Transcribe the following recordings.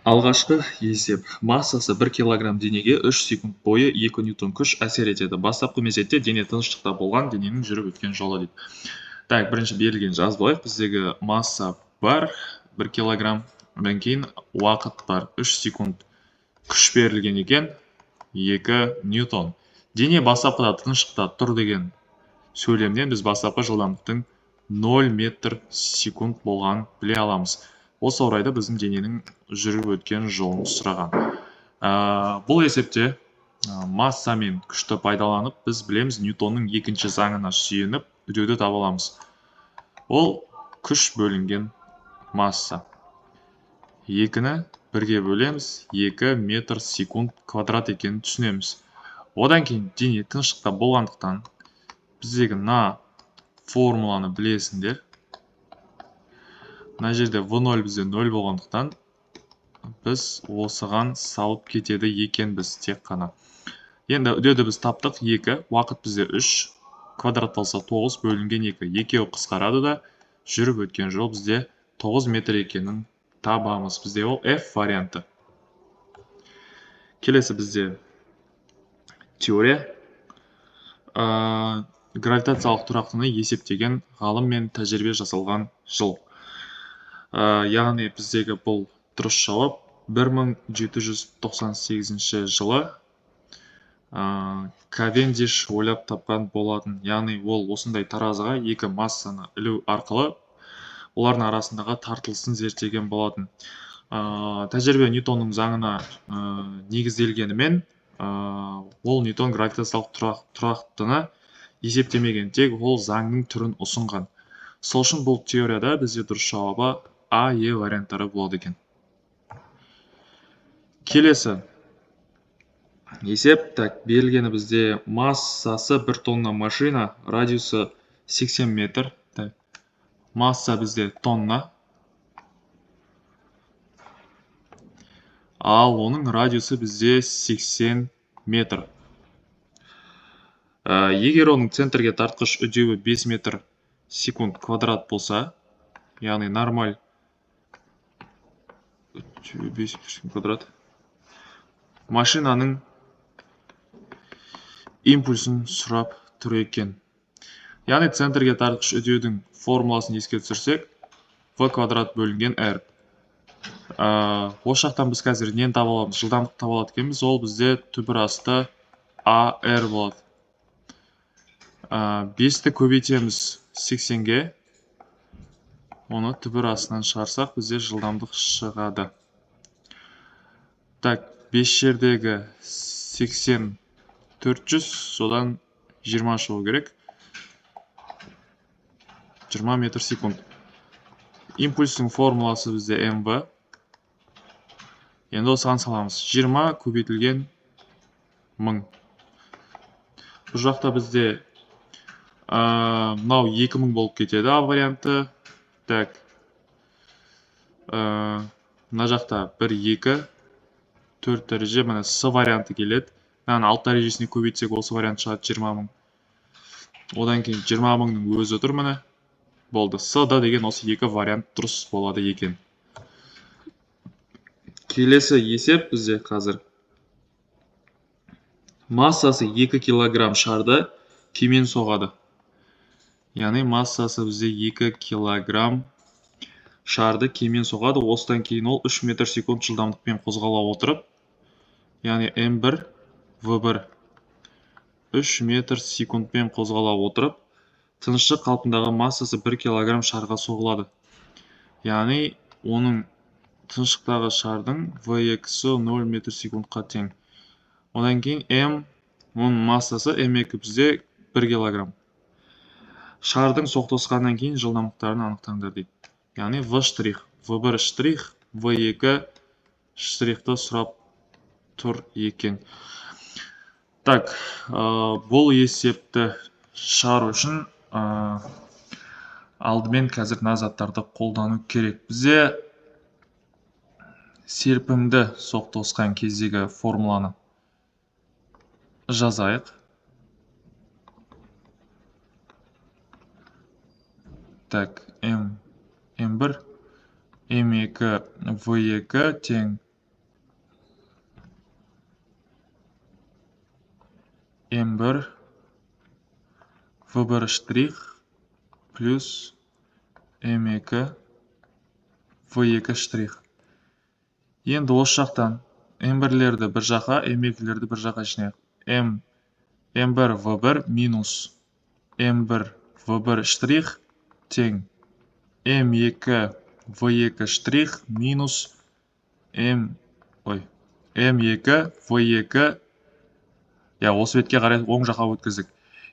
Алғашқы есеп. Массасы 1 килограмм денеге 3 секунд бойы 2 ньютон күш әсер етеді. Бастапқы мезетте дене тыныштықта болған дененің жүріп өткен жолы дейді. Так, бірінші берілген жазып алайық. Біздегі масса бар 1 килограмм. Одан кейін уақыт бар 3 секунд. Күш берілген екен 2 ньютон. Дене бастапқыда тыныштықта тұр деген сөйлемнен біз бастапқы жылдамдықтың 0 метр секунд болғанын біле аламыз. Осы орайда біздің дененің жүріп өткен жолын сұраған. Бұл есепте масса мен күшті пайдаланып, біз білеміз Ньютонның екінші заңына сүйеніп үдеуді таба аламыз. Ол күш бөлінген масса. 2-ні 1-ге бөлеміз, 2 метр секунд квадрат екенін түсінеміз. Одан кейін дене тыныштықта болғандықтан біздегі мына формуланы білесіңдер. Мына жерде V0 бізде 0 болғандықтан біз осыған салып кетеді екенбіз тек қана. Енді үдеуді біз таптық 2, уақыт бізде 3, квадратталса 9 бөлінген 2. Екеуі қысқарады да жүріп өткен жол бізде 9 метр екенін табамыз. Бізде ол F варианты. Келесі бізде теория. Гравитациялық тұрақтыны есептеген ғалым мен тәжірибе жасалған жыл. Яғни біздегі бұл дұрыс жауап 1798 жылы Кавендиш ойлап тапқан болатын. Яғни ол осындай таразыға екі массаны ілу арқылы олардың арасындағы тартылысын зерттеген болатын. Тәжірибе Ньютонның заңына негізделгенімен, ол Ньютон гравитациялық тұрақтыны есептемеген, тек ол заңның түрін ұсынған. Сол үшін бұл теорияда бізде дұрыс жауабы А, Е варианттары болады екен. Келесі есеп. Так, берілгені бізде массасы 1 тонна машина, радиусы 80 метр. Так, масса бізде тонна. Ал оның радиусы бізде 80 метр. Егер оның центрге тартқыш үдеуі 5 метр секунд квадрат болса, яғни нормаль 5 квадрат, машинаның импульсын сұрап тұр екен. Яғни центрге тартқыш үдеудің формуласын еске түсірсек, V квадрат бөлінген R. Осы жақтан біз қазір нені таба аламыз? Жылдамдық таба алады екенбіз. Ол бізде түбір асты AR болады. 5-ті көбейтеміз 80-ге. Оны түбір астынан шығарсақ, бізде жылдамдық шығады. Так, 5 жердегі 80 400, содан 20 шығу керек. 20 метр секунд. Импульстың формуласы бізде mv. Енді осыған саламыз. 20 көбейтілген 1000. Бұл жақта бізде мынау 2000 болып кетеді, А варианты. Так, мына жақта 1, 2, 4 дәреже, мына С варианты келеді. Мынаны 6 дәрежесіне көбейтсек, осы вариант шығады 20 000. Одан кейін 20 000-ның өзі тұр міне. Болды. С-да деген осы екі вариант дұрыс болады екен. Келесі есеп бізде қазір. Массасы 2 килограмм шарды кемен соғады. Яғни массасы бізде 2 килограмм шарды кемен соғады. Осыдан кейін ол 3 метр секунд жылдамдықпен қозғала отырып, яғни M1, V1 3 метр секундпен қозғала отырып, тыныштық қалпындағы массасы 1 килограмм шарға соғылады. Яғни оның тыныштықтағы шардың V2-сі 0 метр секундқа тең. Одан кейін M, оның массасы M2 бізде 1 килограмм. Шардың соқтығысқаннан кейін жылдамдықтарын анықтаңдар дейді. Яғни V штрих, V1 штрих, V2 штрихты сұрап тұр екен. Так, бұл есепті шығару үшін алдымен қазір мына заттарды қолдану керек. Бізде серпімді соқтығысқан кездегі формуланы жазайық. Так, M1, M2, V2 тең m1 v1 штрих плюс m2 v2 штрих. Енді осы жақтан m1-лерді бір жаққа, m2-лерді бір жаққа жинайық. m1 v1 минус m1 v1 штрих тең m2 v2 штрих минус m2 v2, осы бетке қарай оң жаққа өткіздік.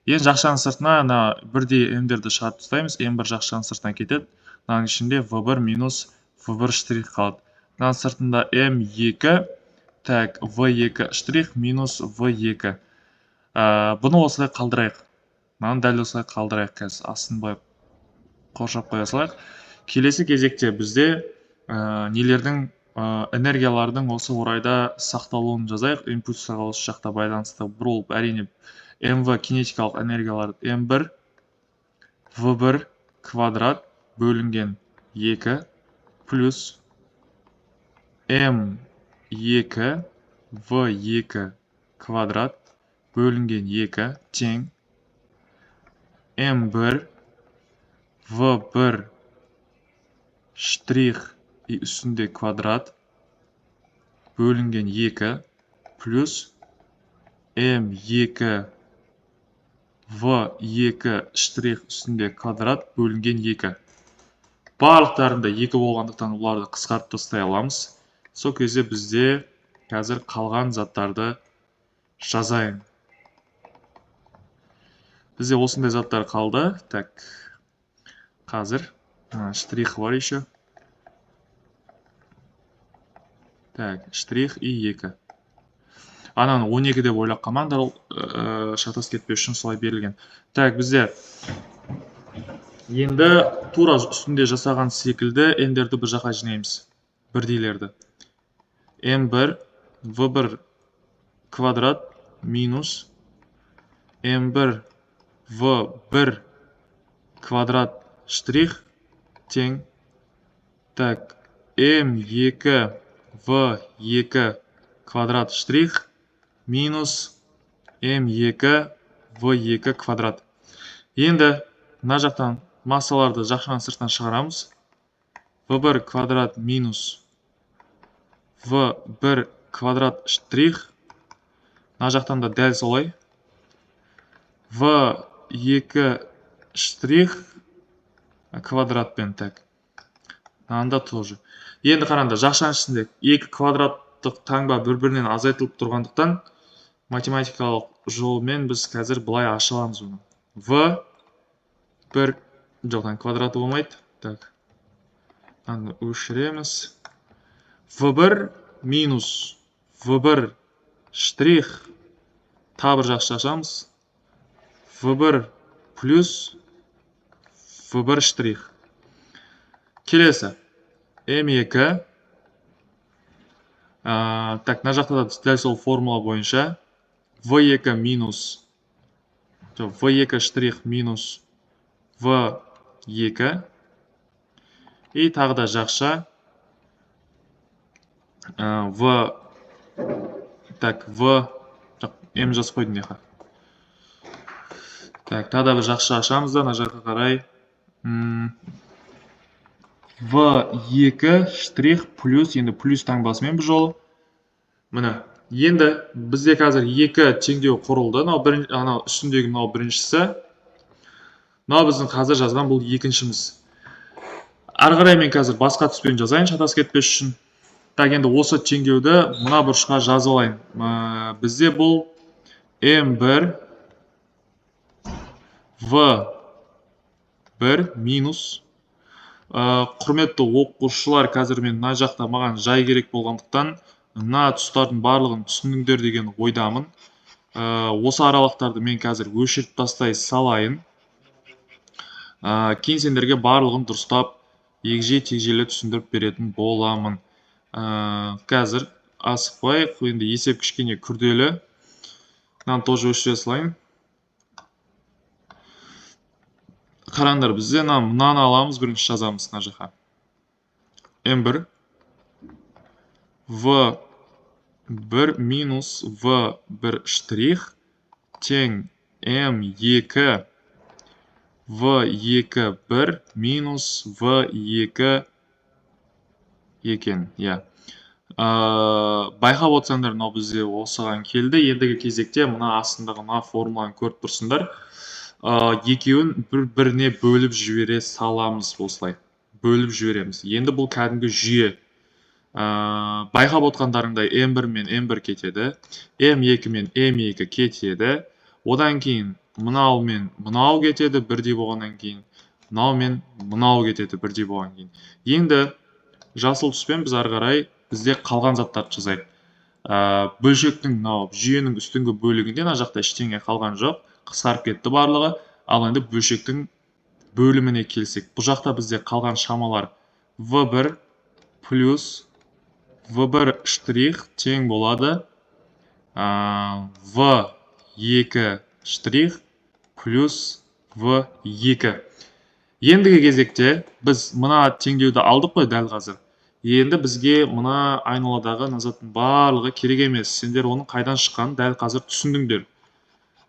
Енді жақшаның сыртына бірдей m-дерді шығарып тастаймыз. m1 жақшаның сыртына кетеді. Мынаның ішінде v1 минус v1 штрих қалады. Мынаның сыртында m2 так v2 штрих минус v2. Бұны осылай қалдырайық. Мынаны дәл осылай қалдырайық. Қазір астын былай қоршап қоя салайық. Келесі кезекте бізде нелердің энергиялардың осы орайда сақталуын жазайық. Импульсқа осы жақта байланысты болып, әрине mv кинетикалық энергиялар m1 v1 квадрат бөлінген 2 плюс m2 v2 квадрат бөлінген 2 тең m1 v1 штрих и үстінде квадрат бөлінген 2 плюс m2 v2 штрих үстінде квадрат бөлінген 2. Барлықтарында 2 болғандықтан оларды қысқартып тастай аламыз. Сол кезде бізде қазір қалған заттарды жазайын. Бізде осындай заттар қалды. Так, қазір штрих бар еще. Так, штрих и 2. Ананы 12 деп ойлап қалмаңдар, шатас кетпеу үшін солай берілген. Так, бізде енді тура үстінде жасаған секілді n-дерді бір жаққа жинаймыз. Бірдейлерді. m1 v1 квадрат минус m1 v1 квадрат штрих тең так m2 v2 квадрат штрих минус m2 v2 квадрат. Енді мына жақтан массаларды жақшаның сыртынан шығарамыз. v1 квадрат минус v1 квадрат штрих. Мына жақтан да дәл солай. v2 штрих квадратпен так. Мынада тоже. Енді қараңдар, жақшаның ішінде 2 квадраттық таңба бір-бірінен азайтылып тұрғандықтан математикалық жолмен біз қазір былай аша аламыз оны. v1 жоқтан квадраты болмайды. Так. Мынаны өшіреміз. v1 минус v1 штрих тағы бір жақша ашамыз. v1 плюс v1 штрих. Келесі m2 так, мына жақта да дәл сол формула бойынша v2 минус v2 штрих минус v2 и тағы да жақша m жазып қойдым неқа. Так, тағы да бір жақша ашамыз да, мына жаққа қарай v2 штрих плюс, енді плюс таңбасымен бұл жолы. Міне, енді бізде қазір 2 теңдеу құрылды. Анау үстіндегі мынау біріншісі. Мынау біздің қазір жазған бұл екіншіміз. Ары қарай мен қазір басқа түспен жазайын, шатас кетпес үшін. Так, енді осы теңдеуді мына бұрышқа жазып алайын. Бізде бұл m1 v1 минус. Құрметті оқушылар, қазір мен мына жақта маған жай керек болғандықтан мына тұстардың барлығын түсіндіңдер деген ойдамын. Осы аралықтарды мен қазір өшіріп тастай салайын. Кейін сендерге барлығын дұрыстап егжей-тегжейлі түсіндіріп беретін боламын. Қазір асықпайық, енді есеп кішкене күрделі. Мынаны тоже өшіре салайын. Қараңдар, бізде мынаны аламыз, бірінші жазамыз мына жаққа. m1 v1 минус v1 штрих тең m2 v2 1 минус v2 екен. Иә. Байқап отырсаңдар, мынау бізде осыған келді. Ендігі кезекте мына астындағы мына формуланы көріп тұрсыңдар. Екеуін бір-біріне бөліп жібере саламыз осылай. Бөліп жібереміз. Енді бұл кәдімгі жүйе. Байқап отқандарыңдай m1 мен m1 кетеді. m2 мен m2 кетеді. Одан кейін мынау мен мынау кетеді, бірдей болғаннан кейін. Мынау мен мынау кетеді, бірдей болған кейін. Енді жасыл түспен біз ары қарай бізде қалған заттарды жазайық. Бөлшектің мынау жүйенің үстіңгі бөлігінде мына жақта ештеңе қалған жоқ. Қысқарып кетті барлығы. Ал енді бөлшектің бөліміне келсек, бұл жақта бізде қалған шамалар v1 плюс v1 штрих тең болады v2 штрих плюс v2. Ендігі кезекте біз мына теңдеуді алдық қой дәл қазір. Енді бізге мына айналадағы назаттың барлығы керек емес. Сендер оның қайдан шыққанын дәл қазір түсіндіңдер.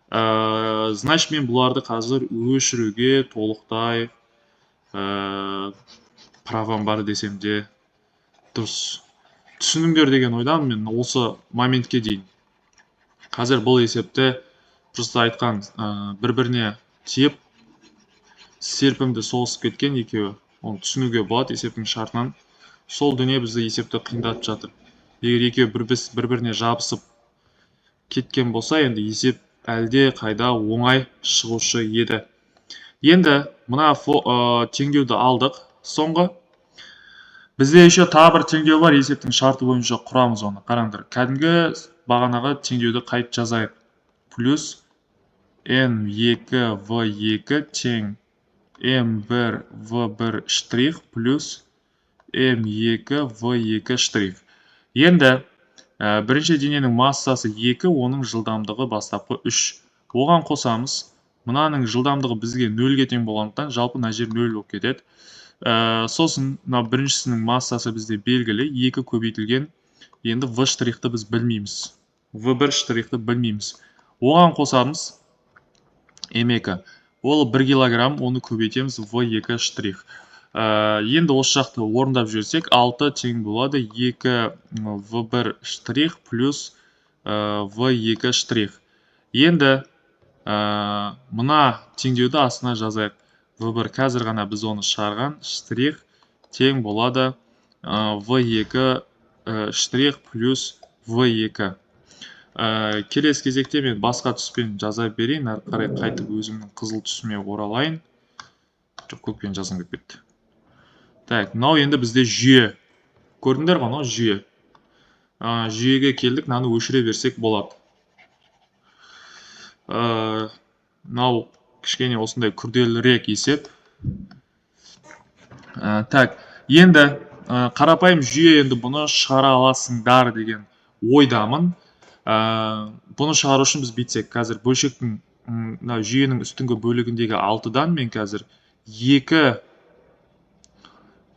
Значит, мен бұларды қазір өшіруге толықтай правам бар десем де дұрыс. Түсіндіңдер деген ойдамын мен осы моментке дейін. Қазір бұл есепті просто айтқан бір-біріне тиіп серпімді соғысып кеткен екеуі. Оны түсінуге болады есептің шартынан. Сол дүние бізді есепті қиындатып жатыр. Егер екеуі бір-біріне жабысып кеткен болса, енді есеп әлде қайда оңай шығушы еді. Енді мына теңдеуді алдық. Соңғы бізде еще тағы бір теңдеу бар, есептің шарты бойынша құрамыз оны. Қараңдар, кәдімгі бағанағы теңдеуді қайт жазайық. Плюс n2 v2 тең m1 v1 штрих плюс m2 v2 штрих. Енді бірінші дененің массасы 2, оның жылдамдығы бастапқы 3. Оған қосамыз. Мынаның жылдамдығы бізге 0-ге тең болғандықтан жалпы мына жер 0 болып кетеді. Сосын біріншісінің массасы бізде белгілі, 2 көбейтілген. Енді v штрихты біз білмейміз. v1 штрихты білмейміз. Оған қосамыз m2. Ол 1 килограмм, оны көбейтеміз v2 штрих. Енді осы жақты орындап жүрсек, 6 тең болады 2 v1 штрих плюс v2 штрих. Енді мына теңдеуді астына жазайық. v1 қазір ғана біз оны шығарған штрих тең болады v2 штрих плюс v2. Келесі кезекте мен басқа түспен жаза берейін, ары қарай қайтып өзімнің қызыл түсіме оралайын. Жоқ, көкпен жазғым келіп кетті. Так, мынау енді бізде жүйе. Көрдіңдер ғой, мынау жүйе. Жүйеге келдік, мынаны өшіре берсек болады. Мынау кішкене осындай күрделірек есеп. Так, енді қарапайым жүйе, енді бұны шығара аласыңдар деген ойдамын. Бұны шығару үшін біз бүйтсек, қазір бөлшектің жүйенің үстіңгі бөлігіндегі 6-дан мен қазір 2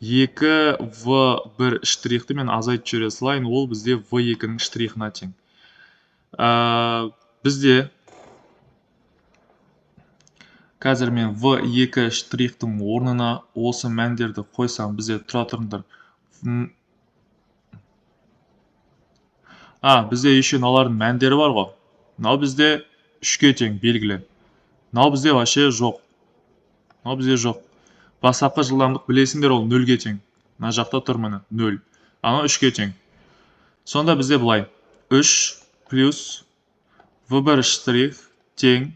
v1 штрихты мен азайтып жібере салайын, ол бізде v2-ның штрихына тең. Бізде қазір мен v2 штрихтың орнына осы мәндерді қойсам, бізде тұра тұрыңдар. Бізде еще мыналардың мәндері бар ғой. Мынау бізде 3-ке тең белгілі. Мынау бізде вообще жоқ. Мынау бізде жоқ. Бастапқы жылдамдық білесіңдер, ол 0-ге тең. Мына жақта тұр міне 0. Анау 3-ке тең. Сонда бізде былай. 3 плюс v1 штрих тең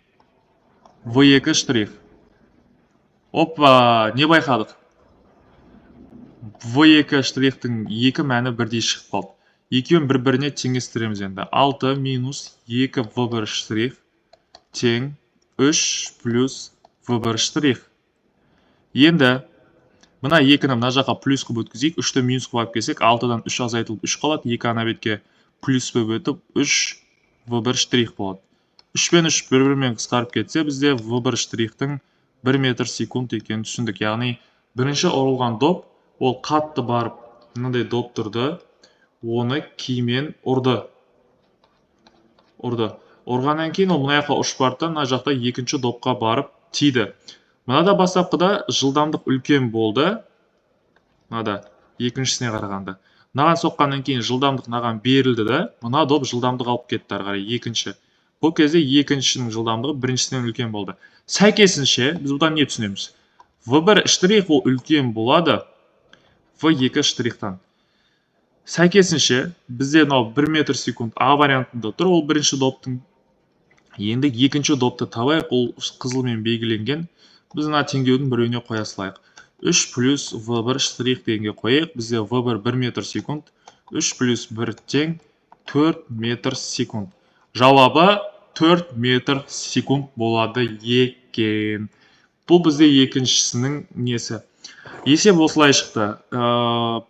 v2 штрих. Опа, не байқадық? v2 штрихтің 2 мәні бірдей шығып қалды. Екеуін бір-біріне теңестіреміз енді. 6 минус 2 v1 штрих тең 3 плюс v1 штрих. Енді мына 2-ні мына жаққа плюс қылып өткізейік. 3-ті минус қылып келсек, 6-дан 3 азайтылып 3 қалады. 2 ана бетке плюс болып өтіп 3 v1 штрих болады. 3 пен 3 бір-бірімен қысқарып кетсе, бізде v1 штрихтың 1 метр секунд екенін түсіндік. Яғни бірінші ұрылған доп, ол қатты барып мынандай доп тұрды, оны кимен ұрды. ұрғаннан кейін ол мына жаққа ұшып барды да мына жақта екінші допқа барып тиді. Мынада бастапқыда жылдамдық үлкен болды. Мынада екіншісіне қарағанда. Мынаған соққаннан кейін жылдамдық мынаған берілді да, мына доп жылдамдық алып кетті ары қарай екінші. Бұл кезде екіншінің жылдамдығы біріншісінен үлкен болды. Сәйкесінше біз бұдан не түсінеміз? V1 штрих ол үлкен болады V2 штрихтан. Сәйкесінше бізде мынау 1 метр секунд А вариантында тұр, ол бірінші доптың. Енді екінші допты табайық, ол қызылмен белгіленген. Біз мына теңдеудің біреуіне қоя салайық. 3 плюс V1 штрих дегенге қойайық. Бізде V1 1 метр секунд, 3 плюс 1 тең 4 метр секунд. Жауабы 4 метр секунд болады екен. Бұл бізде екіншісінің несі. Есеп осылай шықты.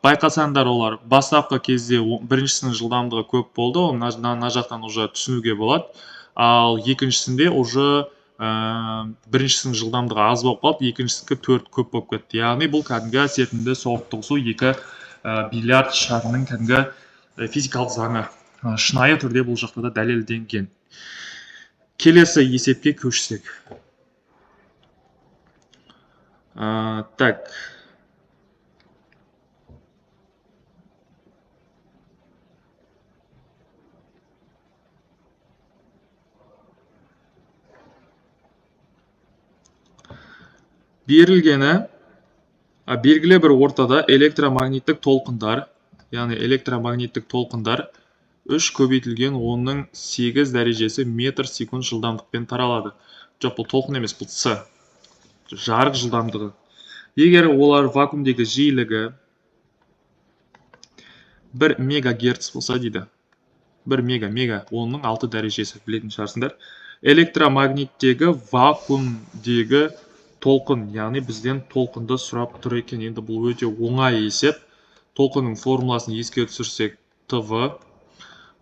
Байқасаңдар олар бастапқы кезде біріншісінің жылдамдығы көп болды, ол мына жақтан уже түсінуге болады. Ал екіншісінде уже біріншісінің жылдамдығы аз болып қалды, екіншісінікі 4 көп болып кетті. Яғни бұл кәдімгі серпімді соқтығысу екі бильярд шарының кәдімгі физикалық заңы. Шынайы түрде бұл жақта да дәлелденген. Келесі есепке көшсек. Так. Берілгені белгілі бір ортада электромагниттік толқындар, яғни электромагниттік толқындар 3 көбейтілген 10-8 дәрежесі метр секунд жылдамдықпен таралады. Жоқ, бұл толқын емес, бұл С. Жарық жылдамдығы. Егер олар вакуумдегі жиілігі 1 мегагерц болса дейді. 1 мега, 10-6 дәрежесі білетін шығарсыңдар. Электромагниттегі вакуумдегі толқын, яғни бізден толқынды сұрап тұр екен. Енді бұл өте оңай есеп. Толқынның формуласын еске түсірсек ТВ.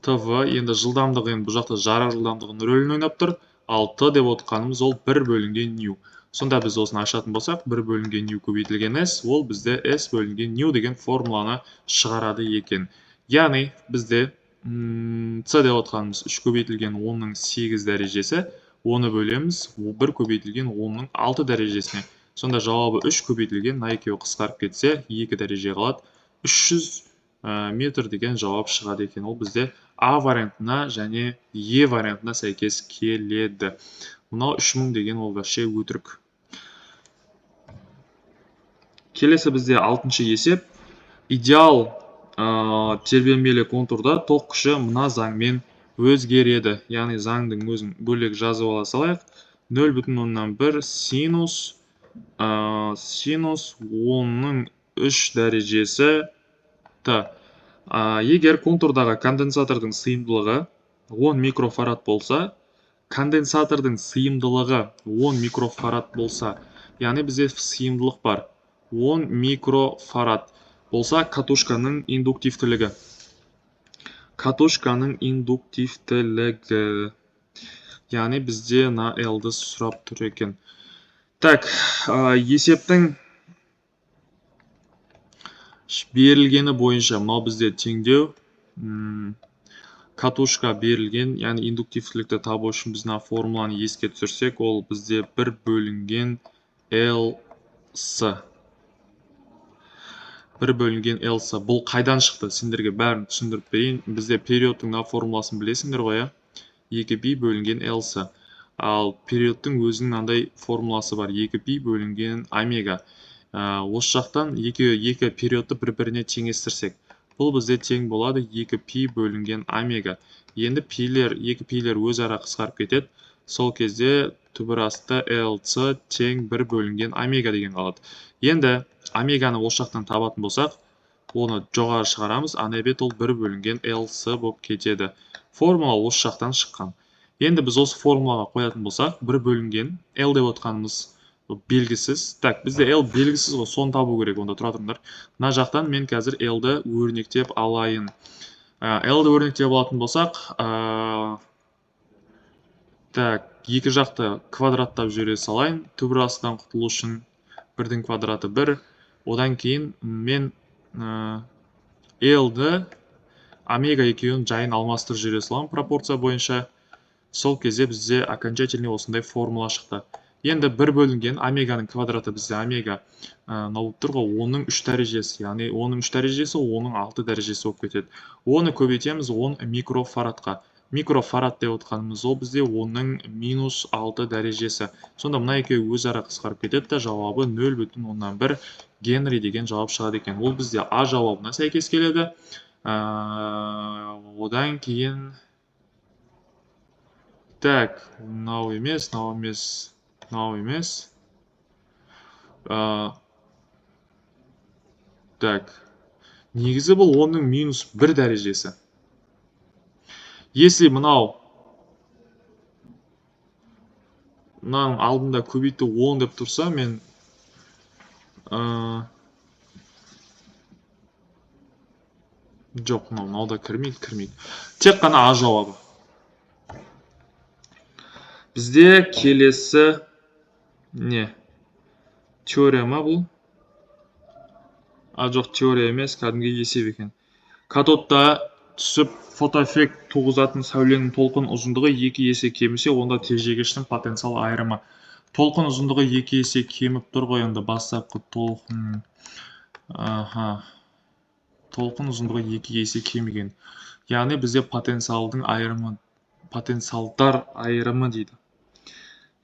Енді жылдамдығы, енді бұл жақта жарық жылдамдығын рөлін ойнап тұр. Ал Т деп отқанымыз ол 1 бөлінген нью. Сонда біз осыны ашатын болсақ, 1 бөлінген нью көбейтілген S, ол бізде S бөлінген нью деген формуланы шығарады екен. Яғни бізде С деп отқанымыз 3 көбейтілген 10-8 дәрежесі, оны бөлеміз 1 көбейтілген 10-6 дәрежесіне. Сонда жауабы 3 көбейтілген, мына екеуі қысқарып кетсе 2 дәреже қалады. 300 метр деген жауап шығады екен. Ол бізде А вариантына және Е вариантына сәйкес келеді. Мынау 3000 деген ол вообще өтірік. Келесі бізде 6-шы есеп. Идеал тербелмелі контурда тоқ күші мына заңмен өзгереді. Яғни заңдың өзін бөлек жазып ала салайық. 0,1 синус 10-3 дәрежесі Т. Егер контурдағы конденсатордың сыйымдылығы 10 микрофарад болса, конденсатордың сыйымдылығы 10 микрофарад болса, яғни бізде сыйымдылық бар. 10 микрофарад болса, катушканың индуктивтілігі. Яғни бізде на L-ді сұрап тұр екен. Так, есептің берілгені бойынша, мынау бізде теңдеу, катушка берілген, яғни индуктивтілікті табу үшін біз формуланы еске түсірсек, ол бізде 1 бөлінген LS. 1 бөлінген LS. Бұл қайдан шықты? Сендерге бәрін түсіндіріп берейін. Бізде периодтың формуласын білесіңдер ғой, 2π бөлінген LS. Ал периодтың өзінің андай формуласы бар, 2π бөлінген омега. Осы жақтан екі периодты бір-біріне теңестірсек, бұл бізде тең болады 2π бөлінген омега. Енді екі пилер өзара қысқарып кетеді. Сол кезде түбір асты LC тең 1 бөлінген омега деген қалады. Енді омеганы осы жақтан табатын болсақ, оны жоғары шығарамыз, ана бет ол 1 бөлінген LC болып кетеді. Формула осы жақтан шыққан. Енді біз осы формулаға қоятын болсақ, 1 бөлінген L деп отқанымыз белгісіз. Так, бізде L белгісіз ғой, соны табу керек, онда тұра тұрыңдар. Мына жақтан мен қазір L-ді өрнектеп алайын. L-ді өрнектеп алатын болсақ, так, екі жақты квадраттап жүре салайын. Түбір астынан құтылу үшін 1-дің квадраты 1. Одан кейін мен L-ді омега екеуін жайын алмастырып жүре саламын пропорция бойынша. сол кезде бізде окончательный осындай формула шықты. Енді 1 бөлінген омеганың квадраты бізде омега мынау болып тұр ғой, 10-ның 3 дәрежесі, яғни 10-ның 3 дәрежесі 10-ның 6 дәрежесі болып кетеді. Оны көбейтеміз 10 микрофарадқа. Микрофарад деп отқанымыз ол бізде 10-ның -6 дәрежесі. Сонда мына екеуі өзара қысқарып кетеді де, жауабы 0,1 Генри деген жауап шығады екен. Ол бізде А жауабына сәйкес келеді. Одан кейін так, мынау емес. Так, негізі бұл 10-ның -1 дәрежесі. Если мынау мынаның алдында көбейту 10 деп тұрса, мен жоқ, мынауда кірмейді. Тек қана А жауабы. Бізде келесі не? Теория ма бұл? Жоқ, теория емес, кәдімгі есеп екен. Катодта түсіп фотоэффект туғызатын сәуленің толқын ұзындығы 2 есе кемісе, онда тежегіштің потенциал айырымы. Толқын ұзындығы 2 есе кеміп тұр ғой, енді бастапқы толқын. Толқын ұзындығы 2 есе кеміген. Яғни бізде потенциалдар айырымы дейді.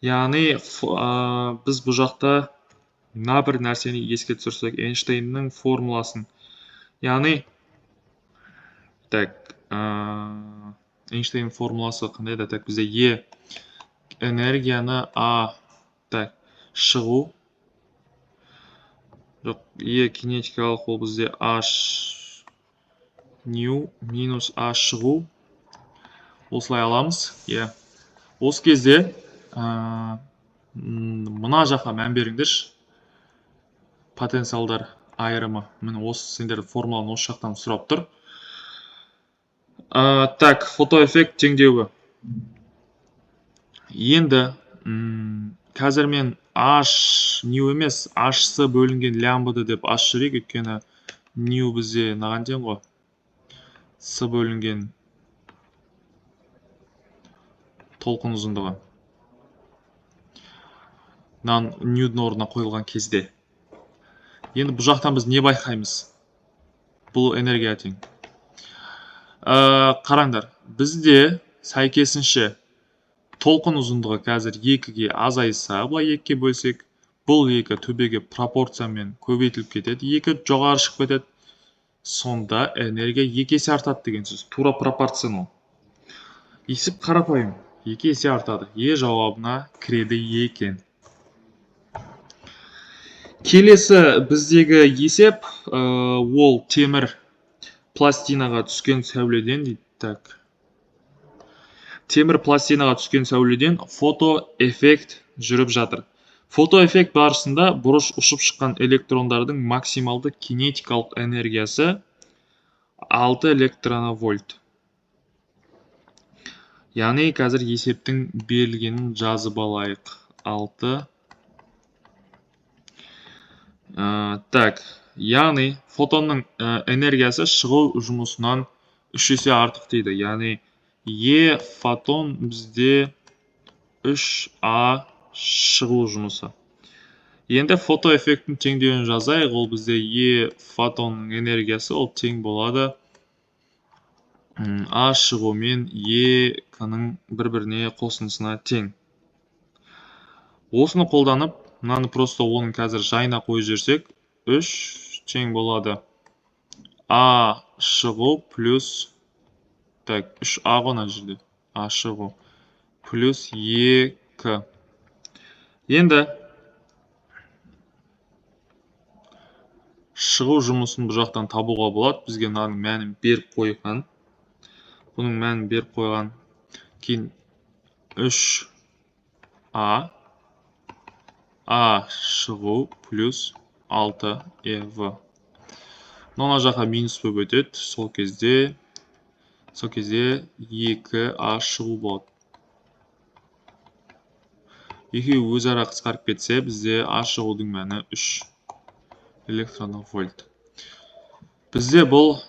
Яғни біз бұл жақта мына бір нәрсені еске түсірсек, Эйнштейннің формуласын. Яғни так, Эйнштейн формуласы қандай да, так, бізде Е энергияны так, шығу. Жоқ, Е кинетикалық ол бізде H нью минус А шығу. Осылай аламыз. Осы кезде мына жаққа мән беріңдерші. Потенциалдар айырымы. Міне осы сендер формуланы осы жақтан сұрап тұр. Так, фотоэффект теңдеуі. Енді қазір мен H нью емес, H'сы бөлінген лямбда деп H жүрек, өйткені нью бізде наған тең ғой. С бөлінген толқын ұзындығы. Ньюдің орнына қойылған кезде. Енді бұл жақтан біз не байқаймыз? Бұл энергия тең. Қараңдар, бізде сәйкесінше толқын ұзындығы қазір 2-ге азайса, бұлай 2-ге бөлсек, бұл 2 төбеге пропорциямен көбейтіліп кетеді, 2 жоғары шығып кетеді. Сонда энергия 2 есе артады деген сөз. Тура пропорционал. Есеп қарапайым. 2 есе артады. Е жауабына кіреді екен. Келесі біздегі есеп ол темір пластинаға түскен сәуледен дейді. Так. Темір пластинаға түскен сәуледен фотоэффект жүріп жатыр. Фотоэффект барысында бұрыш ұшып шыққан электрондардың максималды кинетикалық энергиясы 6 электронвольт. Яғни қазір есептің берілгенін жазып алайық. 6. Так, яғни фотонның энергиясы шығу жұмысынан 3 есе артық дейді. Яғни Е фотон бізде 3А шығу жұмысы. Енді фотоэффекттің теңдеуін жазайық. Ол бізде Е фотонның энергиясы ол тең болады А шығу мен Е-ның бір-біріне қосындысына тең. Осыны қолданып, мынаны просто оның қазір жайына қойып жүрсек, 3 тең болады А шығу плюс, так, 3А ғана жүрді. А шығу плюс Е-кі. Енді шығу жұмысын бұл жақтан табуға болады. Бізге мынаның мәнін беріп қойған. Бұның мәнін беріп қойған. Кейін 3А шығу плюс 6ЕВ. Мына жаққа минус болып өтеді. Сол кезде 2А шығу болады. Екеуі өзара қысқарып кетсе, бізде А шығудың мәні 3 электронвольт. Бізде бұл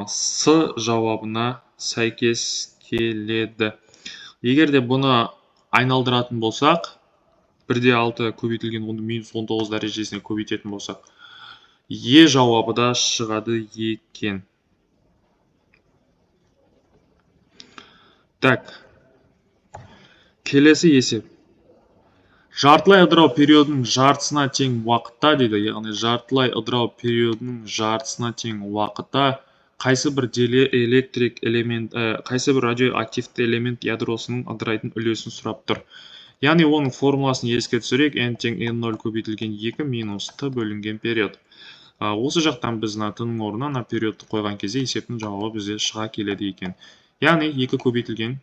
С жауабына сәйкес келеді. Егер де бұны айналдыратын болсақ, 1/6 көбейтілген минус 19 дәрежесіне көбейтетін болсақ, Е жауабы да шығады екен. Так, келесі есеп. Жартылай ыдырау периодының жартысына тең уақытта дейді, яғни жартылай ыдырау периодының жартысына тең уақытта қайсы бір электрик элемент, қайсы бір радиоактивті элемент ядросының ыдырайтын үлесін сұрап тұр. Яғни оның формуласын еске түсірейік, n тең n0 көбейтілген 2 минус t бөлінген период. Осы жақтан біз т-ның орнына периодты қойған кезде есептің жауабы бізде шыға келеді екен. Яғни 2 көбейтілген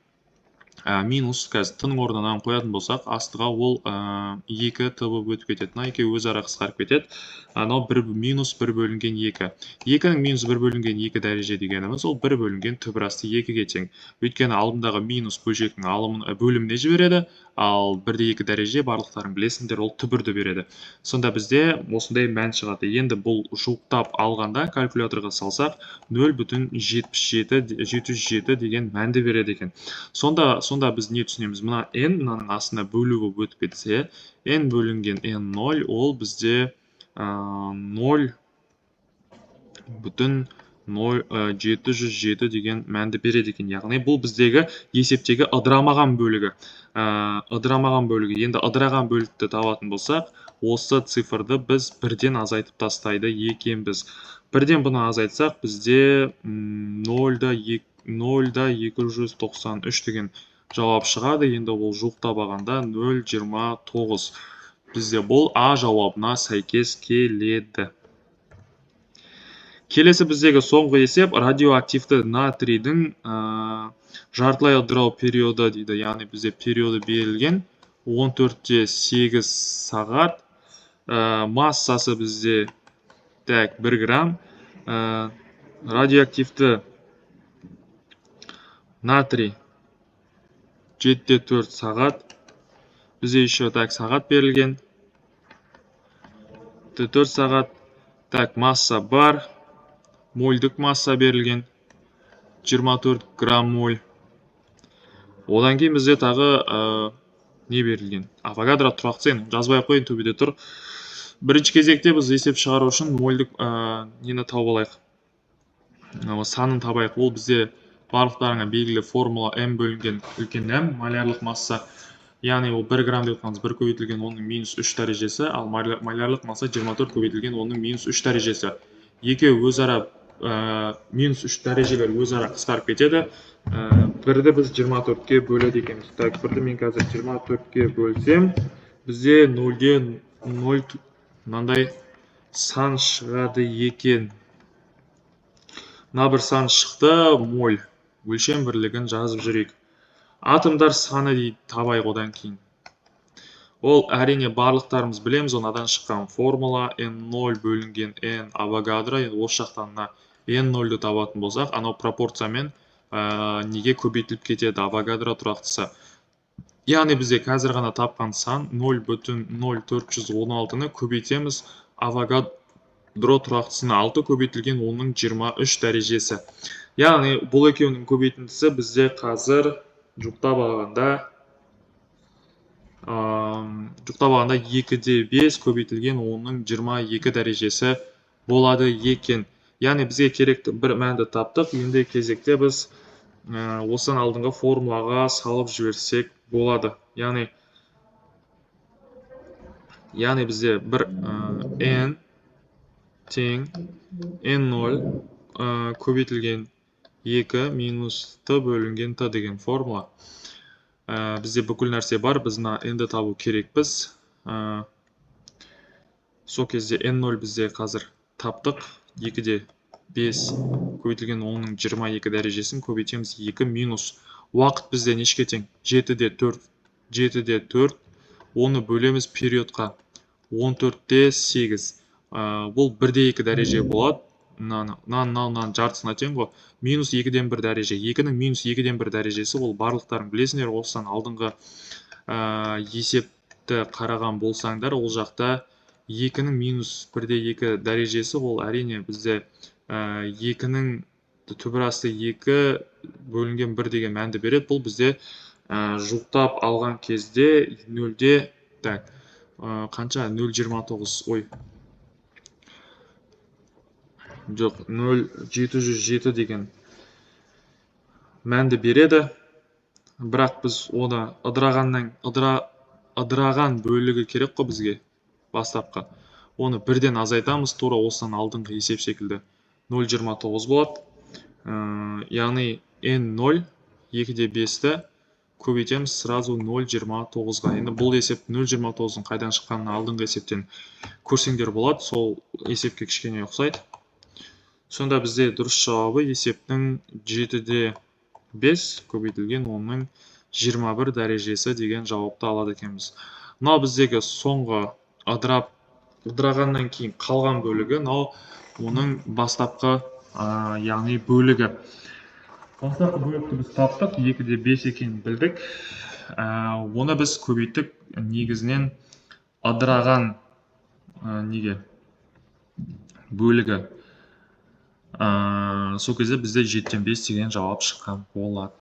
минус қазір т-ның орнынан қоятын болсақ, астыға ол 2 т болып өтіп кетеді. Мына екеуі өзара қысқарып кетеді. Анау минус 1 бөлінген 2. 2-ның минус 1 бөлінген 2 дәреже дегеніміз ол 1 бөлінген түбір асты 2-ге тең. Өйткені алдындағы минус бөлшектің бөліміне жібереді, ал 1/2 дәреже барлықтарын білесіңдер, ол түбірді береді. Сонда бізде осындай мән шығады. Енді бұл жуықтап алғанда калькуляторға салсақ 0,777 деген мәнді береді екен. Сонда біз не түсінеміз? Мына n мынаның астына бөлу болып өтіп кетсе, n бөлінген n0 ол бізде 0,707 деген мәнді береді екен. Яғни бұл біздегі есептегі ыдырамаған бөлігі. Енді ыдыраған бөлікті табатын болсақ, осы цифрды біз 1-ден азайтып тастайды екенбіз. 1-ден бұны азайтсақ, бізде 0,293 деген жауап шығады. Енді ол жуықтап алғанда 0,29. Бізде бұл А жауабына сәйкес келеді. Келесі біздегі соңғы есеп радиоактивті натрийдің жартылай ыдырау периоды дейді. Яғни бізде периоды берілген 14-8 сағат. Массасы бізде 1 грамм. Радиоактивті натрий 7-4 сағат. Бізде еще сағат берілген. 4 сағат. Масса бар. Мольдік масса берілген. 24 грамм моль. Одан кейін бізде тағы не берілген? Авогадро тұрақтысы, жазбай қойын, төбеде тұр. Бірінші кезекте біз есеп шығару үшін мольдік нені тауып алайық. Санын табайық. Ол бізде барлықтарына белгілі формула m бөлінген үлкен m, малярлық масса. Яғни ол 1 грамм деп отқанымыз 1 көбейтілген оның минус 3 дәрежесі, ал малярлық масса 24 көбейтілген оның минус 3 дәрежесі. Екеуі өзара минус 3 дәрежелер өзара қысқарып кетеді. Бірді біз 24-ке бөледі екенбіз. Бірді мен қазір 24-ке бөлсем, бізде 0-ге 0 мынандай сан шығады екен. Мына бір сан шықты, моль. Өлшем бірлігін жазып жүрейік. Атомдар саны дейді, табайық одан кейін. Ол әрине барлықтарымыз білеміз, онадан шыққан формула n0 бөлінген n авогадро. Осы жақтан n0-ді табатын болсақ, анау пропорциямен неге көбейтіліп кетеді авогадро тұрақтысы. Яғни бізде қазір ғана тапқан сан 0,0416-ны көбейтеміз авогадро тұрақтысына 6 көбейтілген оның 23 дәрежесі. Яғни бұл екеуінің көбейтіндісі бізде қазір жұқтап алғанда 2/5 көбейтілген оның 22 дәрежесі болады екен. Яғни бізге керекті бір мәнді таптық. Енді кезекте біз осыдан алдыңғы формулаға салып жіберсек болады. Яғни бізде бір n тең n0 көбейтілген 2 минус t бөлінген t деген формула. Бізде бүкіл нәрсе бар, біз n-ді табу керекпіз. Сол кезде n0 бізде қазір таптық. 2-де 5 көбейтілген оның 22 дәрежесін көбейтеміз 2 минус. Уақыт бізде нешке тең? 7-де 4. 7-де 4. Оны бөлеміз периодқа. 14-де 8. Бұл 1/2 дәреже болады. Мынаны жартысына тең ғой. Минус 2-ден 1 дәреже. 2-ның минус 2-ден 1 дәрежесі ол барлықтарын білесіңдер. Осыдан алдыңғы есепті қараған болсаңдар, ол жақта 2-ның минус 1/2 дәрежесі ол әрине бізде 2-ның түбір асты 2 бөлінген 1 деген мәнді береді. Бұл бізде жуықтап алған кезде 0-де так қанша 0,29 ой жоқ 0,707 деген мәнді береді. Бірақ біз оны ыдыраған бөлігі керек қой бізге бастапқы. Оны бірден азайтамыз, тура осыдан алдыңғы есеп секілді 0,29 болады. Яғни n0 2-де 5-ті көбейтеміз сразу 0,29-ға. Енді бұл есеп 0,29-ның қайдан шыққанын алдыңғы есептен көрсеңдер болады, сол есепке кішкене ұқсайды. Сонда бізде дұрыс жауабы есептің 7-де 5 көбейтілген 10-ның 21 дәрежесі деген жауапты алады екенбіз. Мынау біздегі соңғы ыдырағаннан кейін қалған бөлігі, мынау оның бастапқы яғни бөлігі. Бастапқы бөлікті біз таптық, 2-де 5 екенін білдік. Оны біз көбейттік негізінен ыдыраған неге бөлігі. Сол кезде бізде 7-ден 5 деген жауап шыққан болады.